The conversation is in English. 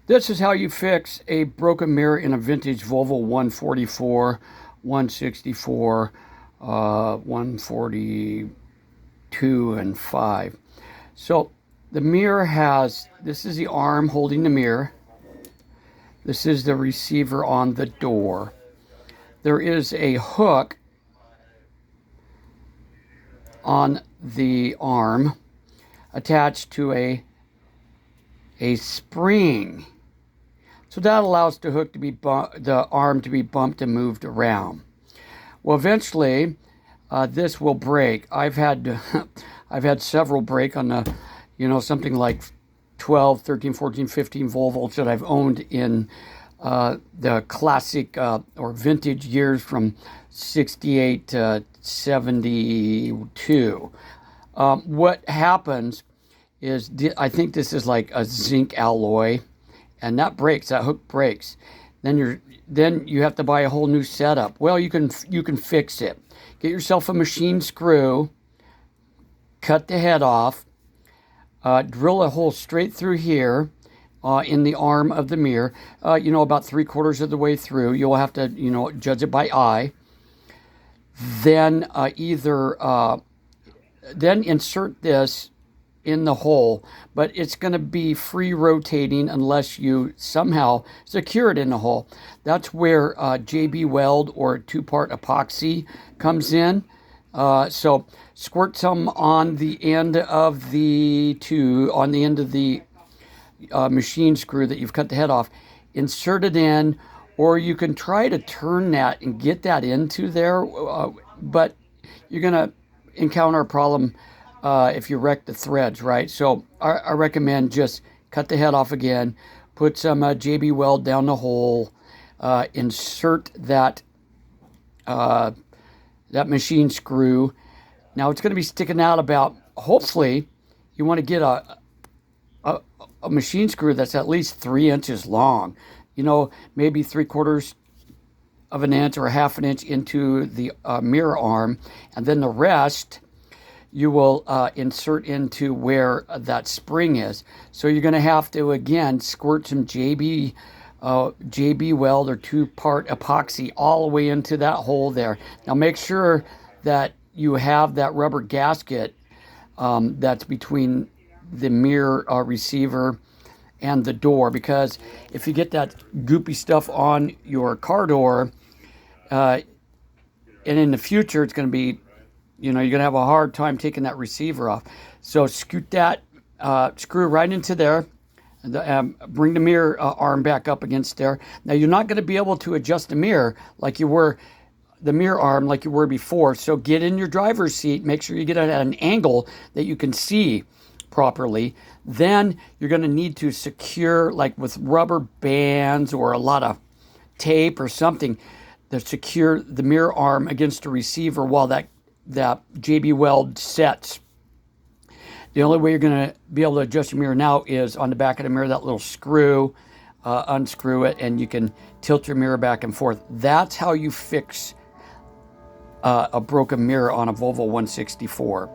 This is how you fix a broken mirror in a vintage Volvo 144, 164, 142, and 5. So the mirror has, this is the arm holding the mirror. This is the receiver on the door. There is a hook on the arm attached to a spring. So that allows the hook to be the arm to be bumped and moved around. Well, eventually, this will break. I've had several break on the, something like 12, 13, 14, 15 Volvos that I've owned in the classic or vintage years from 68 to 72. What happens is, I think this is like a zinc alloy, and that breaks. That hook breaks. Then you have to buy a whole new setup. Well, you can fix it. Get yourself a machine screw, cut the head off, drill a hole straight through here in the arm of the mirror. About 3/4 of the way through. You'll have to judge it by eye. Then then insert this in the hole, but it's going to be free rotating unless you somehow secure it in the hole. That's where JB Weld or 2-part epoxy comes in. So squirt some on the end of the machine screw that you've cut the head off. Insert it in, or you can try to turn that and get that into there, but you're going to encounter a problem if you wreck the threads, right? So I recommend just cut the head off again, put some JB Weld down the hole, insert that machine screw. Now it's going to be sticking out about, hopefully you want to get a machine screw that's at least 3 inches long, maybe 3/4 of an inch or a half an inch into the mirror arm, and then the rest you will insert into where that spring is. So you're going to have to, again, squirt some JB Weld or 2-part epoxy all the way into that hole there. Now make sure that you have that rubber gasket that's between the mirror receiver and the door, because if you get that goopy stuff on your car door, and in the future it's going to be, you're going to have a hard time taking that receiver off. So scoot that screw right into there, and bring the mirror arm back up against there. Now you're not going to be able to adjust the mirror like you were, the mirror arm like you were before. So get in your driver's seat, make sure you get it at an angle that you can see properly. Then you're going to need to secure, like with rubber bands or a lot of tape or something, to secure the mirror arm against the receiver while that JB Weld sets. The only way you're going to be able to adjust your mirror now is on the back of the mirror, that little screw, unscrew it, and you can tilt your mirror back and forth. That's how you fix a broken mirror on a Volvo 164.